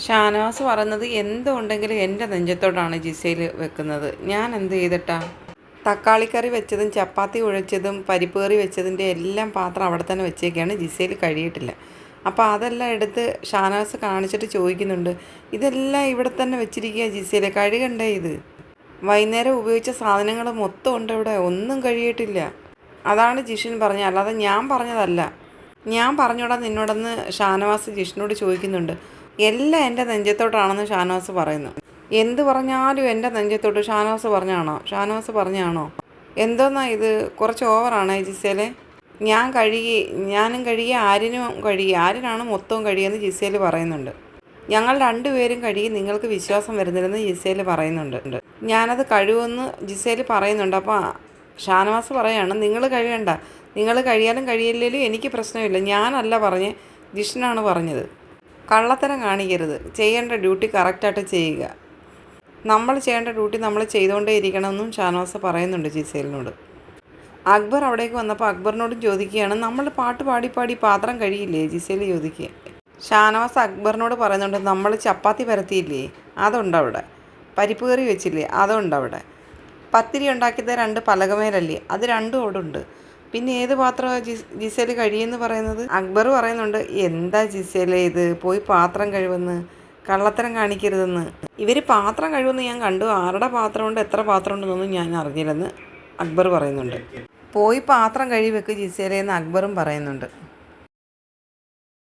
ഷാനവാസ് പറയുന്നത് എന്തുണ്ടെങ്കിലും എൻ്റെ നെഞ്ചത്തോട്ടാണ് ജിസയിൽ വെക്കുന്നത്. ഞാൻ എന്ത് ചെയ്തിട്ടാ? തക്കാളിക്കറി വെച്ചതും ചപ്പാത്തി കുഴച്ചതും പരിപ്പ് കറി വെച്ചതിൻ്റെ എല്ലാം പാത്രം അവിടെ തന്നെ വെച്ചേക്കാണ്. ജിസയിൽ കഴിയിട്ടില്ല. അപ്പോൾ അതെല്ലാം എടുത്ത് ഷാനവാസ് കാണിച്ചിട്ട് ചോദിക്കുന്നുണ്ട്, ഇതെല്ലാം ഇവിടെ തന്നെ വെച്ചിരിക്കുക ജിസയിലെ, കഴുകണ്ടേ ഇത്? വൈകുന്നേരം ഉപയോഗിച്ച സാധനങ്ങൾ മൊത്തം ഉണ്ട് ഇവിടെ, ഒന്നും കഴിയിട്ടില്ല. അതാണ് ജിഷിൻ പറഞ്ഞത്, അല്ലാതെ ഞാൻ പറഞ്ഞതല്ല. ഞാൻ പറഞ്ഞോടാ നിന്നോടെന്ന് ഷാനവാസ് ജിഷിനോട് ചോദിക്കുന്നുണ്ട്. എല്ലാം എൻ്റെ നെഞ്ചത്തോട്ടാണെന്ന് ഷാനവാസ് പറയുന്നു. എന്ത് പറഞ്ഞാലും എൻ്റെ നെഞ്ചത്തോട്ട് ഷാനവാസ് പറഞ്ഞാണോ? എന്തോന്നാ ഇത്, കുറച്ച് ഓവറാണേ ജിസേലെ. ഞാനും കഴുകി, ആര്യനാണ് മൊത്തവും കഴുകിയെന്ന് ജിസേൽ പറയുന്നുണ്ട്. ഞങ്ങൾ രണ്ടുപേരും കഴുകി, നിങ്ങൾക്ക് വിശ്വാസം വരുന്നില്ലെന്ന് ജിസേൽ പറയുന്നുണ്ട്. ഞാനത് കഴിവുമെന്ന് ജിസേൽ പറയുന്നുണ്ട്. അപ്പോൾ ഷാനവാസ് പറയാണ്, നിങ്ങൾ കഴുകണ്ട, നിങ്ങൾ കഴിയാലും കഴിയില്ലെങ്കിലും എനിക്ക് പ്രശ്നമില്ല, ഞാനല്ല പറഞ്ഞ്, ജിഷ്ണാണ് പറഞ്ഞത്. കള്ളത്തരം കാണിക്കരുത്, ചെയ്യേണ്ട ഡ്യൂട്ടി കറക്റ്റായിട്ട് ചെയ്യുക, നമ്മൾ ചെയ്യേണ്ട ഡ്യൂട്ടി നമ്മൾ ചെയ്തുകൊണ്ടേ ഇരിക്കണമെന്നും ഷാനവാസ് പറയുന്നുണ്ട് ജിസേലിനോട്. അക്ബർ അവിടേക്ക് വന്നപ്പോൾ അക്ബറിനോടും ചോദിക്കുകയാണ്, നമ്മൾ പാട്ട് പാടി പാടി പാത്രം കഴിയില്ലേ? ജിസേൽ ചോദിക്കുക. ഷാനവാസ് അക്ബറിനോട് പറയുന്നുണ്ട്, നമ്മൾ ചപ്പാത്തി പരത്തിയില്ലേ, അതുണ്ടവിടെ. പരിപ്പ് കറി വെച്ചില്ലേ, അതുണ്ടവിടെ. പത്തിരി ഉണ്ടാക്കിയത് 2 പലകമേലല്ലേ, അത് രണ്ടും അവിടെ ഉണ്ട്. പിന്നെ ഏത് പാത്രമാണ് ജിസേൽ കഴിയെന്ന് പറയുന്നത്? അക്ബർ പറയുന്നുണ്ട്, എന്താ ജിസേലെ ഇത്, പോയി പാത്രം കഴിവെന്ന്, കള്ളത്തരം കാണിക്കരുതെന്ന്. ഇവർ പാത്രം കഴിവെന്ന് ഞാൻ കണ്ടു, ആരുടെ പാത്രമുണ്ട് എത്ര പാത്രം ഉണ്ടെന്നൊന്നും ഞാൻ അറിഞ്ഞില്ലെന്ന് അക്ബർ പറയുന്നുണ്ട്. പോയി പാത്രം കഴിവെക്ക് ജിസേലെ എന്ന് അക്ബറും പറയുന്നുണ്ട്.